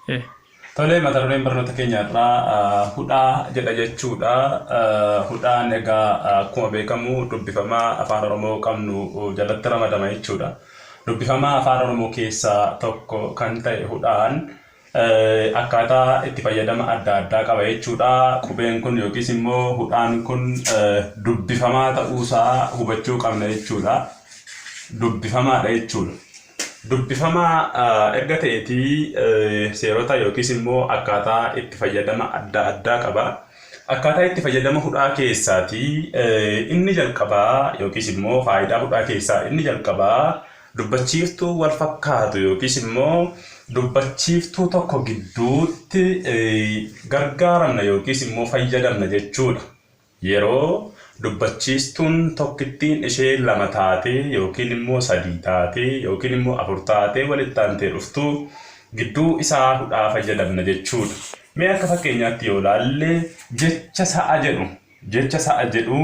Eh, Tolee, mata dureen barnoota keenyarraa hudhaa jedha jechuudha. Hudhaan egaa akkuma beekamu dubbifamaa afaan Oromoo qabnu jalatti ramadama jechuudha. Dubbifamaa afaan Oromoo keessaa tokko kan ta'e hudhaan akkaataa itti fayyadama adda addaa qaba jechuudha. Qubeen kun yookiis immoo hudhaan kun dubbifamaa ta'uusaa hubachuu qabna jechuudha. Dubbifamaadha jechuudha. Dubbifamaa erga ta'eetii seerota yookiis immoo akkaataa itti fayyadama adda addaa qaba. Akkaataa itti fayyadama hudhaa keessaatii inni jalqabaa yookiis immoo faayidaa hudhaa keessaa inni jalqabaa dubbachiiftuu wal fakkaatu yookiis immoo dubbachiiftuu tokko gidduutti gargaaramna yookiis immoo fayyadamna jechuudha. Yeroo dubbachiistuun tokkittiin ishee lama taatee yookiin immoo sadii taatee yookiin immoo afur taatee walitti aantee dhuftu gidduu isaa hudhaa fayyadamna jechuudha. Mee akka fakkeenyaatti yoo ilaalle jecha sa'a jedhu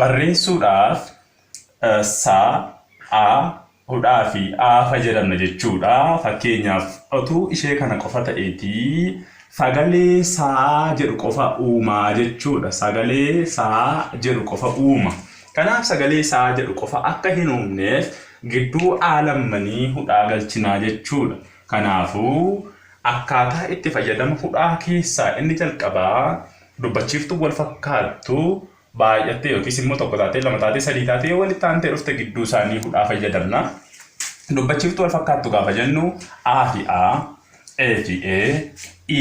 barreessuudhaaf sa'a hudhaa fi a fayyadamna jechuudha. Fakkeenyaaf otuu ishee kana qofa ta'eetii sagalee saa jedhu qofa uumaa jechuudha. Sagalee saa jedhu qofa uuma. Kanaaf sagalee saa jedhu qofa akka hin uumneef gidduu aalammanii hudhaa galchinaa jechuudha. Kanaafuu akkaataa itti fayyadama hudhaa keessaa inni jalqabaa dubbachiiftuu wal fakkaattu baay'attee yookiis immoo tokko taatee lama taatee sadii taatee walitti aantee dhufte gidduu isaanii hudhaa fayyadamna. Dubbachiiftuu wal fakkaattu gaafa jennu a fi a, e fi e, i,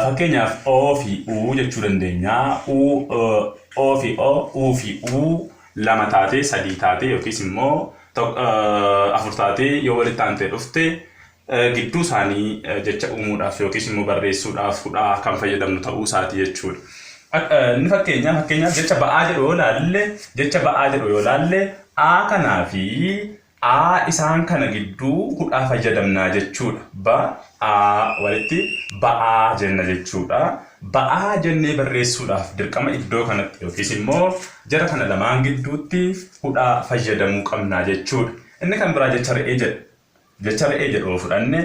fakkeenyaaf o fi u jechuu dandeenya. O fi o, u fi u lama taatee sadii taatee yookiis immoo afur taatee yoo walitti aantee dhufte gidduu isaanii jecha uumuudhaaf yookiis immoo barreessuudhaaf hudhaa kan fayyadamnu ta'uu isaati jechuudha. Inni fakkeenyaaf jecha ba'aa jedhu yoo laalle a kanaa fi a isaan kana gidduu hudhaa fayyadamnaa jechuudha. Ba'aa walitti ba'aa jenna jechuudha. Ba'aa jennee barreessuudhaaf dirqama iddoo kanatti yookiis immoo jara kana lamaan gidduutti hudhaa fayyadamuu qabnaa jechuudha. Inni kan biraa jecha re'ee jedha. Jecha re'ee jedhu yoo fudhanne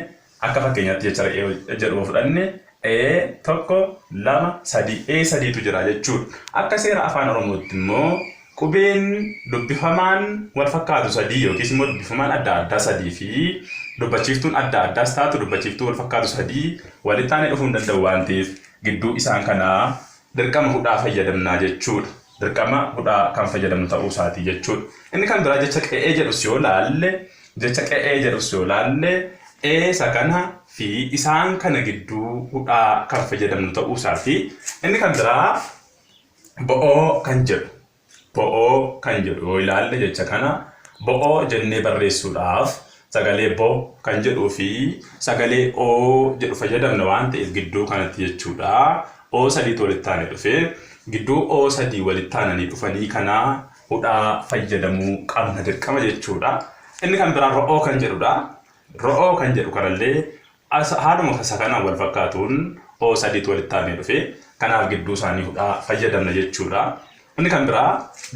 akka fakkeenyaatti jecha re'ee jedhu yoo fudhanne tokko lama sadii sadiitu jira jechuudha. Akka seera afaan Oromootti immoo qubeen dubbifamaan wal fakkaatu sadii yookiis immoo dubbifamaan adda addaa sadii fi dubbachiiftuun adda addaas taatu dubbachiiftuu wal fakkaatu sadii walitti aanee dhufuu hin danda'u waan ta'eef gidduu isaan kanaa dirqama hudhaa fayyadamnaa jechuudha. Dirqama hudhaa kan fayyadamnu ta'uu isaati jechuudha. Inni kan biraa jecha qe'ee jedhus yoo laalle isa kana fi isaan kana gidduu hudhaa kan fayyadamnu ta'uu isaati. Inni kan biraa bo'oo kan jedhu yoo ilaalle jecha kana bo'oo jennee barreessuudhaaf sagalee bo kan jedhuu fi sagalee o jedhu fayyadamna waan ta'eef gidduu kanatti jechuudha. O sadiitu walitti aanee dhufee gidduu o sadii walitti aananii dhufanii kana hudhaa fayyadamuu qabna dirqama jechuudha. Inni kan biraa ro'oo kan jedhudha. Ro'oo kan jedhu kanallee haaluma isa kanaan wal fakkaatuun o sadiitu walitti aanee dhufee kanaaf gidduu isaanii hudhaa fayyadamna jechuudha. Inni kan biraa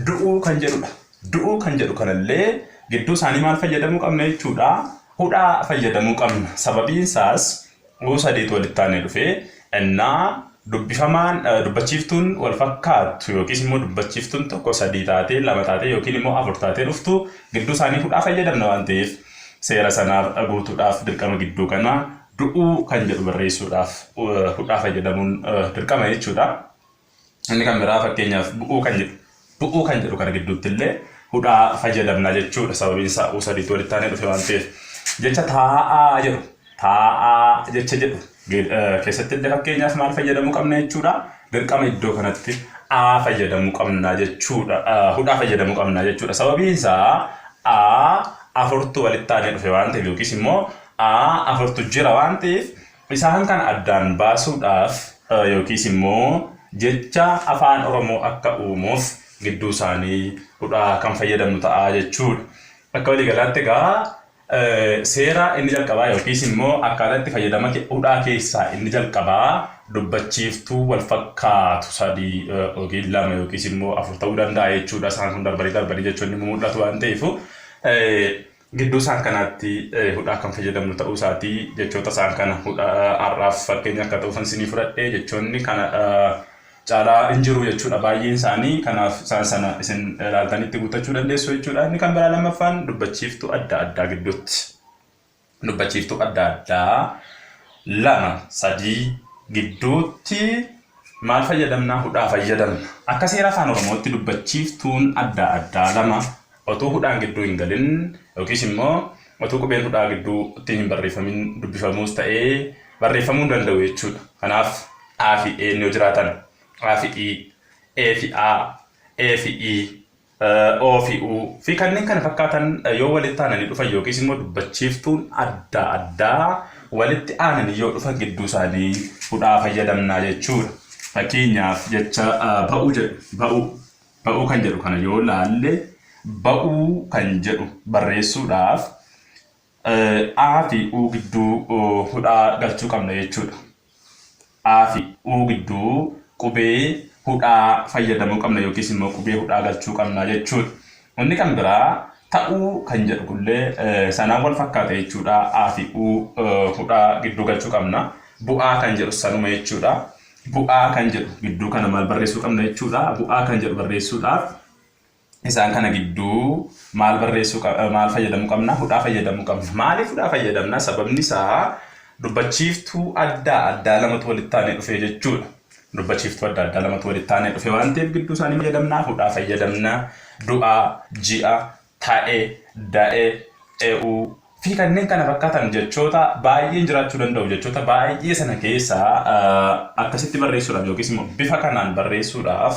du'uu kan jedhudha. Du'uu kan jedhu kanallee gidduu isaanii maal fayyadamuu qabna jechuudha. Hudhaa fayyadamuu qabna. Sababiin isaas o sadiitu walitti aanee dhufee innaa dubbachiiftuun wal fakkaattu yookiis immoo dubbachiiftuun tokko sadii taatee lama taatee yookiin immoo afur taatee dhuftu gidduu isaanii hudhaa fayyadamna waan ta'eef seera sanaaf guutuudhaaf dirqama gidduu kana du'uu kan jedhu barreessuudhaaf hudhaa fayyadamuun dirqama jechuudha. Inni kan biraa fakkeenyaaf bu'uu kan jedhu kana gidduutti illee hudhaa fayyadamna jechuudha. Sababiin isaa o sadiitu walitti aanee dhufe waan ta'eef jecha taa'aa jecha jedhu keessatti illee fakkeenyaaf maal fayyadamuu qabna jechuudha. Dirqama iddoo kanatti a fayyadamuu qabna jechuudha. Hudhaa fayyadamuu qabna jechuudha. Sababiin isaa afurtu walitti aanee dhufe waan ta'eef yookiis immoo afurtu jira waan ta'eef isaan kana addaan baasuudhaaf yookiis immoo jecha afaan Oromoo akka uumuuf gidduu isaanii hudhaa kan fayyadamnu ta'a jechuudha. Akka waliigalaatti egaa seera inni jalqabaa yookiis immoo akkaataa itti fayyadama hudhaa keessaa inni jalqabaa dubbachiiftuu wal fakkaatu sadii yookiin lama yookiis immoo afur ta'uu danda'a jechuudha. Isaan kun darbanii jechuun ni mul'atu waan ta'eef gidduu isaan kanaatti hudhaa kan fayyadamnu ta'uu isaatii jechoota isaan kana hudhaa har'aaf fakkeenya akka ta'u sansinii fudhadhee jechoonni kana caalaa hin jiru jechuudha baay'een isaanii kanaaf isaan sana isin ilaaltanitti guuttachuu dandeessu jechuudha. Inni kan biraa lammaffaan dubbachiiftuu adda addaa gidduutti dubbachiiftuu adda addaa 2-3 gidduutti maal fayyadamna hudhaa fayyadamna. Akka seera afaan Oromootti dubbachiiftuun adda addaa 2 otoo hudhaan gidduu hin galin yookiis immoo otoo qubeen hudhaa gidduutti hin barreeffamin dubbifamuus ta'ee barreeffamuu danda'u jechuudha. Kanaaf A fi E yoo jiraatan A fi I, E fi A, E fi I, O fi U fi kanneen kana fakkaatan yoo walitti aananii dhufan yookiis immoo dubbachiiftuun adda addaa walitti aananii yoo dhufan gidduu isaanii hudhaa fayyadamnaa jechuudha. Fakkeenyaaf jecha ba'uu kan jedhu kana yoo laalle ba'uu kan jedhu barreessuudhaaf A fi U gidduu hudhaa galchuu qabna jechuudha. A fi U gidduu qubee hudhaa fayyadamuu qabna yookiis immoo qubee hudhaa galchuu qabna jechuudha. Inni kan biraa ta'uu kan jedhu kullee sanaan wal fakkaata jechuudha. A fi U hudhaa gidduu galchuu qabna. Bu'aa kan jedhu sanuma jechuudha. Bu'aa kan jedhu gidduu kana maal barreessuu qabna jechuudha. Bu'aa kan jedhu barreessuudhaaf isaan kana gidduu maal fayyadamuu qabna? Hudhaa fayyadamuu qabna. Maaliif hudhaa fayyadamna? Sababni isaa dubbachiiftuu adda addaa lamatu walitti aanee dhufee jechuudha. Dubbachiiftuu adda addaa lamatu walitti aanee dhufee waan ta'eef gidduu isaanii fayyadamna. Hudhaa fayyadamna. Du'a, ji'a, ta'e, da'e, e'uu fi kanneen kana fakkaatan jechoota baay'een jiraachuu danda'u. Jechoota baay'ee sana keessaa akkasitti barreessuudhaaf yookiis immoo bifa kanaan barreessuudhaaf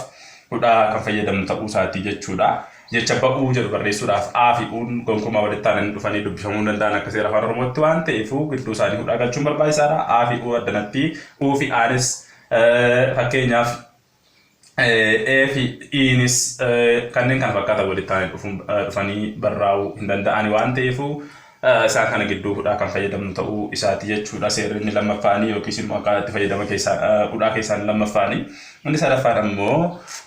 hudhaa kan fayyadamnu ta'uu isaatii jechuudha. Jecha ba'uu jedhu barreessuudhaaf A fi U'n gonkumaa walitti aananii dhufanii dubbifamuu danda'an akka seera afaan Oromootti waan ta'eef gidduu isaanii hudhaa galchuun barbaachisaadha. A fi U addanatti U fi A'nis fakkeenyaaf E fi I'nis kanneen kana fakkaatan walitti aananii dhufanii barraa'uu hin danda'ani waan ta'eef isaan kana gidduu hudhaa kan fayyadamnu ta'uu isaati jechuudha. Seerri inni lammaffaanii yookiis immoo akka itti fayyadama hudhaa keessaan lammaffaanii. Inni sadaffaan immoo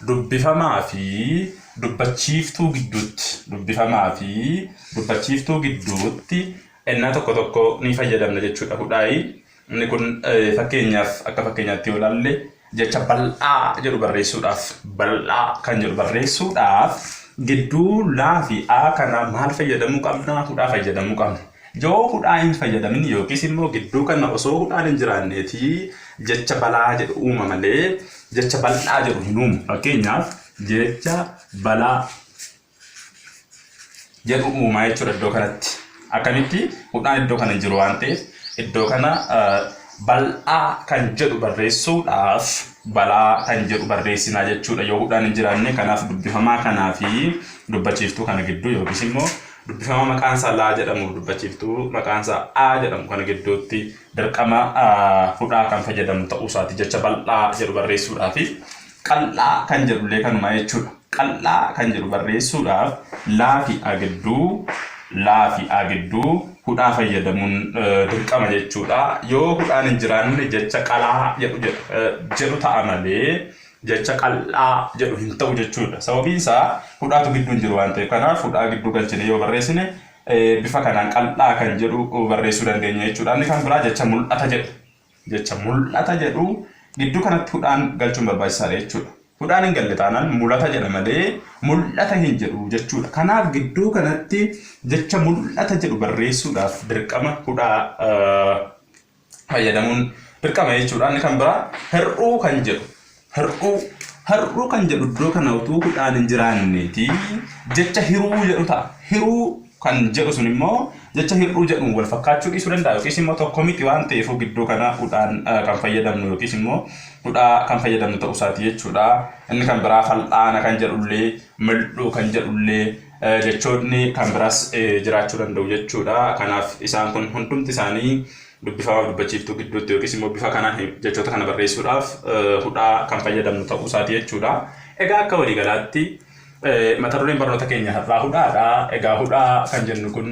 dubbifamaa fi dubbachiiftuu gidduutti ennaa tokko tokko ni fayyadamna jechuudha hudhaayi. Inni kun fakkeenyaaf akka fakkeenyaatti yoo ilaalle jecha bal'aa jedhu barreessuudhaaf gidduu laa fi A kana maal fayyadamuu qabna? Hudhaa fayyadamuu qabna. Yoo hudhaa hin fayyadamin yookiis immoo gidduu kana osoo hudhaan hin jiraanneeti jecha balaa jedhu uuma malee jecha bal'aa jedhu hin uumu. Fakkeenyaaf jecha balaa jedhu uumaa jechuudha iddoo kanatti. Akkamitti hudhaan iddoo kana hin jiru waan ta'eef iddoo kana bal'aa kan jedhu barreessuudhaaf balaa kan jedhu barreessinaa jechuudha yoo hudhaan hin jiraanne. Kanaaf dubbifamaa kanaa fi dubbachiiftuu kana gidduu yookiis immoo dubbifamaa maqaan isaa laa jedhamu dubbachiiftuu maqaan isaa A jedhamu kana gidduutti dirqama hudhaa kan fayyadamnu ta'uu isaati. Jecha bal'aa jedhu barreessuudhaaf qal'aa kan jedhullee kanuma jechuudha. Qal'aa kan jedhu barreessuudhaaf laa fi A gidduu hudhaa fayyadamuun dirqama jechuudha. Yoo hudhaan hin jiraanne jecha qalaa jedhu ta'a malee jecha qal'aa jedhu hin ta'u jechuudha. Sababiin isaa hudhaatu gidduu hin jiru waan ta'eef kanaaf hudhaa gidduu galchine yoo barreessine bifa kanaan qal'aa kan jedhu barreessuu dandeenya jechuudha. Inni kan biraa jecha mul'ata jedhu gidduu kanatti hudhaan galchuun barbaachisaadha jechuudha. Hudhaan hin galle taanaan mul'ata jedha malee mul'ata hin jedhu jechuudha. Kanaaf gidduu kanatti jecha mul'ata jedhu barreessuudhaaf dirqama hudhaa fayyadamuun dirqama jechuudha. Inni kan biraa hir'uu kan jedhu iddoo kana utuu hudhaan hin jiraanneeti jecha hiruu jedhu ta'a. Hiruu kan jedhu sun immoo jecha hir'uu jedhuun wal fakkaachuu dhiisuu danda'a yookiis immoo tokko miti waan ta'eef gidduu kana hudhaan kan fayyadamnu yookiis immoo hudhaa kan fayyadamnu ta'uu isaati jechuudha. Inni kan biraa fal'aana kan jedhullee mil'uu kan jedhullee jechoonni kan biraas jiraachuu danda'u jechuudha. Kanaaf isaan kun hundumti isaanii dubbifamaaf dubbachiiftuu gidduutti yookiis immoo bifa kanaan jechoota kana barreessuudhaaf hudhaa kan fayyadamnu ta'uu isaati jechuudha. Egaa akka waliigalaatti mata dureen barnoota keenya har'aa hudhaadha. Egaa hudhaa kan jennu kun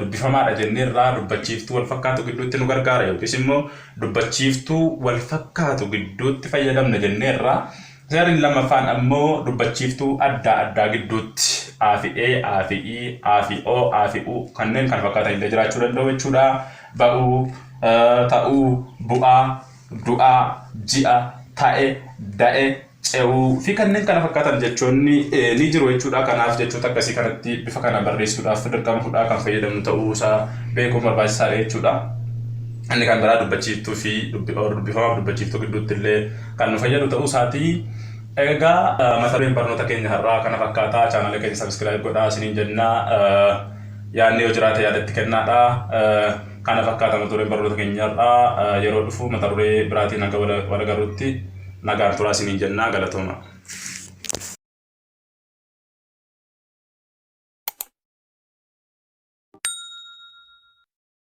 dubbifamaadha jenneerraa dubbachiiftuu wal fakkaatu gidduutti nu gargaara yookiis immoo dubbachiiftuu wal fakkaatu gidduutti fayyadamna jenneerraa. Seerri lammaffaan ammoo dubbachiiftuu adda addaa gidduutti A fi E, A fi I, A fi O, A fi U kanneen kan fakkaatan illee jiraachuu danda'u jechuudha. Ba'uu, ta'uu, bu'aa, du'aa, ji'a, ta'e, da'e, ce'uu fi kanneen kana fakkaatan jechoonni ni jiru jechuudha. Kanaaf jechoota akkasii kanatti bifa kana barreessuudhaaf dirqama fudhaa kan fayyadamnu ta'uusaa beekuun barbaachisaadha jechuudha. Inni kan biraa dubbachiiftuu fi dubbifamaaf dubbachiiftuu gidduutti illee kan nu fayyadu ta'uusaati. Egaa mata dureen barnoota keenya har'aa kana fakkaataa. Chaanaala keenya subscribe godhaa isiniin jennaa. Yaadni yoo jiraate yaadatti kennaadha. Kana fakkaata mata dureen barnoota keenya har'aa. Yeroo dhufu mata duree biraatiin akka wal agarruutti nagaan turaa isiniin jennaa. Galatooma.